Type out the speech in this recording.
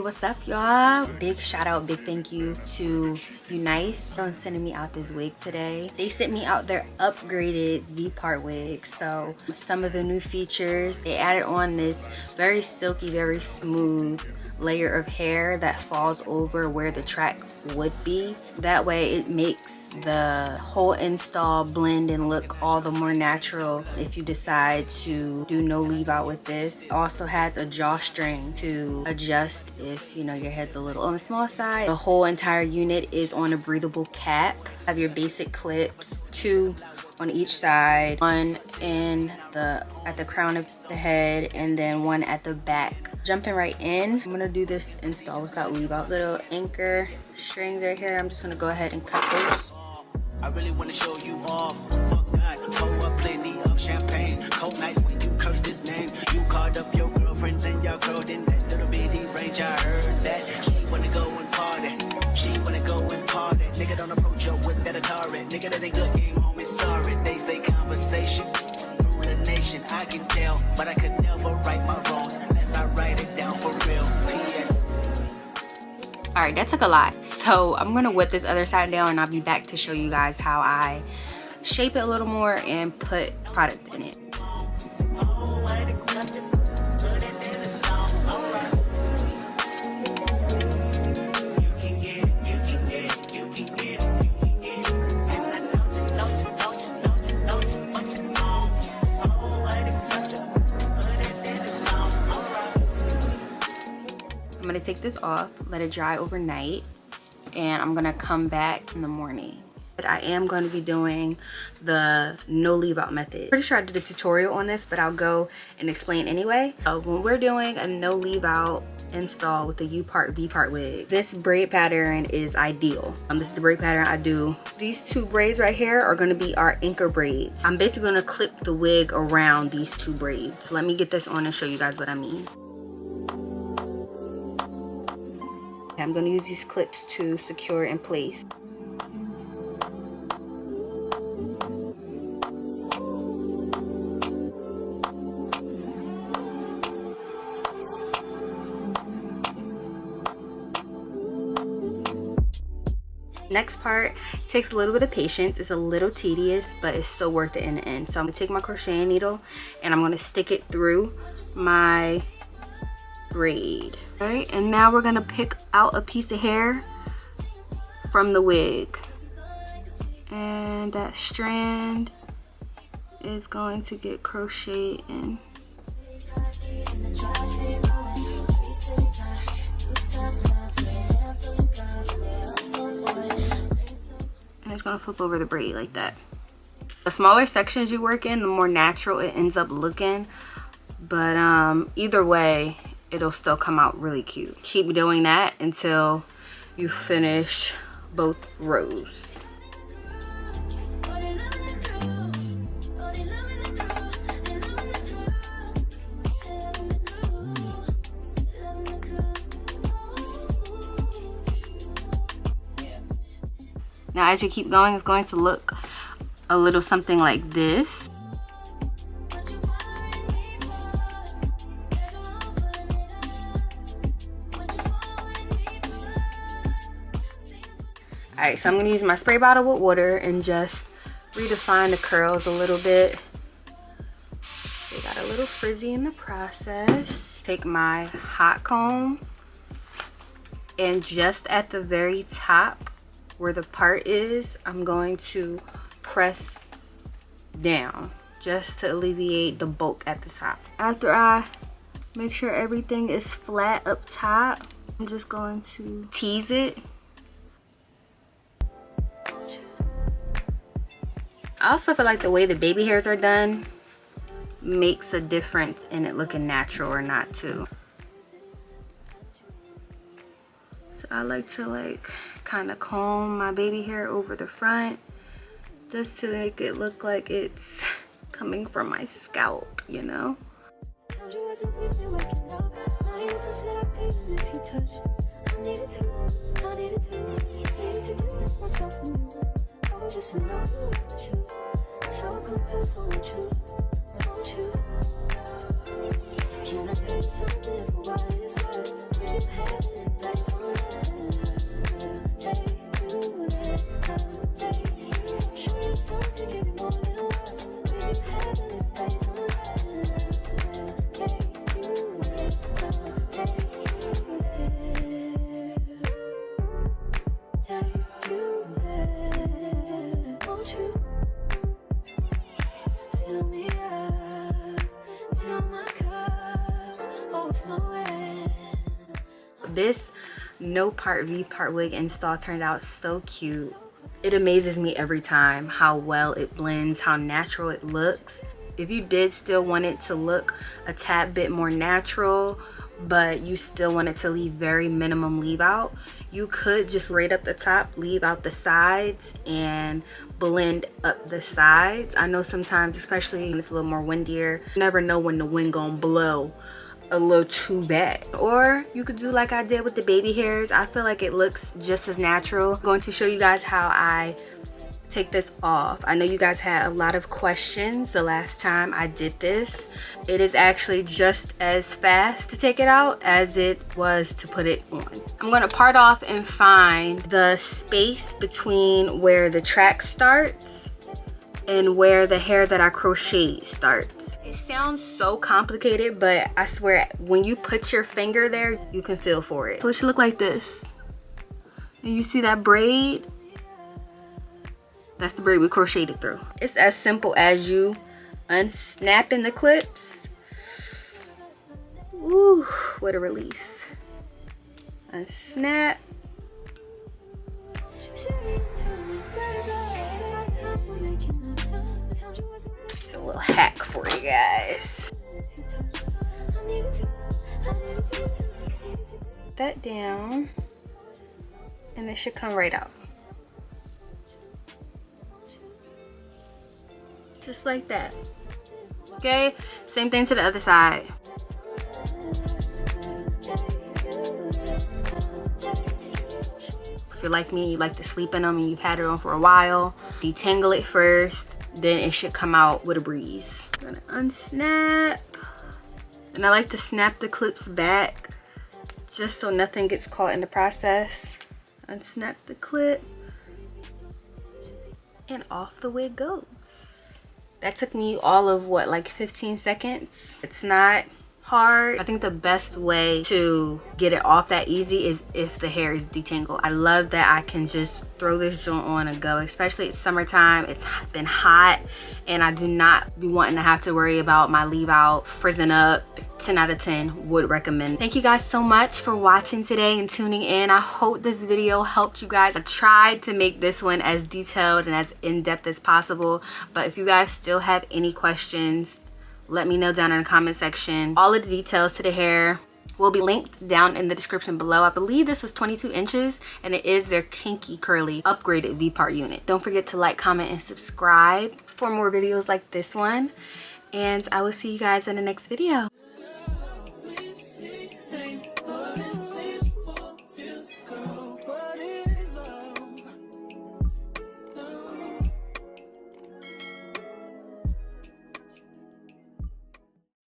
what's up, y'all? Big shout out, big thank you to UNice for sending me out this wig today. They sent me out their upgraded VPart wig. So some of the new features, they added on this very silky, very smooth layer of hair that falls over where the track would be. That way it makes the whole install blend and look all the more natural if you decide to do no leave out with this. It also has a drawstring to adjust if you know your head's a little on the small side. The whole entire unit is on a breathable cap. Have your basic clips, 2 on each side, 1 at the crown of the head and then 1 at the back. Jumping right in, I'm gonna do this install without leave out. Little anchor strings right here. I'm just gonna go ahead and cut those. I really want to show you off. Fuck that, pour up plenty of champagne. Cold nights when you curse this name. You called up your girlfriends and y'all curled in that little bitty range. I heard that she wanna go and party. She wanna go and party. Nigga don't approach her with that Atari. Nigga that ain't good game home is sorry. They say conversation rule the nation. I can tell, but I could never right my wrongs unless I write it down for real. P.S. All right, that took a lot. So I'm gonna wet this other side down and I'll be back to show you guys how I shape it a little more and put product in it. I'm gonna take this off, let it dry overnight, and I'm gonna come back in the morning. But I am going to be doing the no leave out method. Pretty sure I did a tutorial on this, but I'll go and explain anyway. When we're doing a no leave out install with the VPart wig, this braid pattern is ideal. This is the braid pattern I do. These 2 braids right here are going to be our anchor braids. I'm basically going to clip the wig around these 2 braids. Let me get this on and show you guys what I mean. I'm going to use these clips to secure in place. Next part takes a little bit of patience. It's a little tedious, but it's still worth it in the end. So I'm gonna take my crocheting needle and I'm gonna stick it through my braid. All right, and now we're gonna pick out a piece of hair from the wig, and that strand is going to get crocheted in. And it's gonna flip over the braid like that. The smaller sections you work in, the more natural it ends up looking, but either way it'll still come out really cute. Keep doing that until you finish both rows. Now as you keep going, it's going to look a little something like this. Alright, so I'm going to use my spray bottle with water and just redefine the curls a little bit. They got a little frizzy in the process. Take my hot comb and just at the very top where the part is, I'm going to press down just to alleviate the bulk at the top. After I make sure everything is flat up top, I'm just going to tease it. I also feel like the way the baby hairs are done makes a difference in it looking natural or not too. So I like to kind of comb my baby hair over the front just to make it look like it's coming from my scalp, you know? Can I tell you something? For what it's worth, pretty bad. This no part V-part wig install turned out so cute. It amazes me every time how well it blends, how natural it looks. If you did still want it to look a tad bit more natural, but you still want it to leave very minimum leave out, you could just braid up the top, leave out the sides, and blend up the sides. I know sometimes, especially when it's a little more windier, you never know when the wind gonna blow a little too bad. Or you could do like I did with the baby hairs. I feel like it looks just as natural. I'm going to show you guys how I take this off. I know you guys had a lot of questions the last time I did this. It is actually just as fast to take it out as it was to put it on. I'm going to part off and find the space between where the track starts and where the hair that I crocheted starts. It sounds so complicated, but I swear when you put your finger there, you can feel for it. So it should look like this. And you see that braid? That's the braid we crocheted through. It's as simple as you unsnapping the clips. Ooh, what a relief. Unsnap. Just a little hack for you guys. Put that down, and it should come right out. Just like that. Okay, same thing to the other side. If you're like me, you like to sleep in them and you've had it on for a while, detangle it first, then it should come out with a breeze. I'm gonna unsnap. And I like to snap the clips back just so nothing gets caught in the process. Unsnap the clip, and off the wig goes. That took me all of what, like 15 seconds? It's not hard. I think the best way to get it off that easy is if the hair is detangled. I love that I can just throw this joint on and go, especially it's summertime. It's been hot and I do not be wanting to have to worry about my leave out frizzing up. 10 out of 10 would recommend. Thank you guys so much for watching today and tuning in. I hope this video helped you guys. I tried to make this one as detailed and as in-depth as possible, but if you guys still have any questions, let me know down in the comment section. All of the details to the hair will be linked down in the description below. I believe this was 22 inches and it is their kinky curly upgraded V-part unit. Don't forget to like, comment, and subscribe for more videos like this one. And I will see you guys in the next video.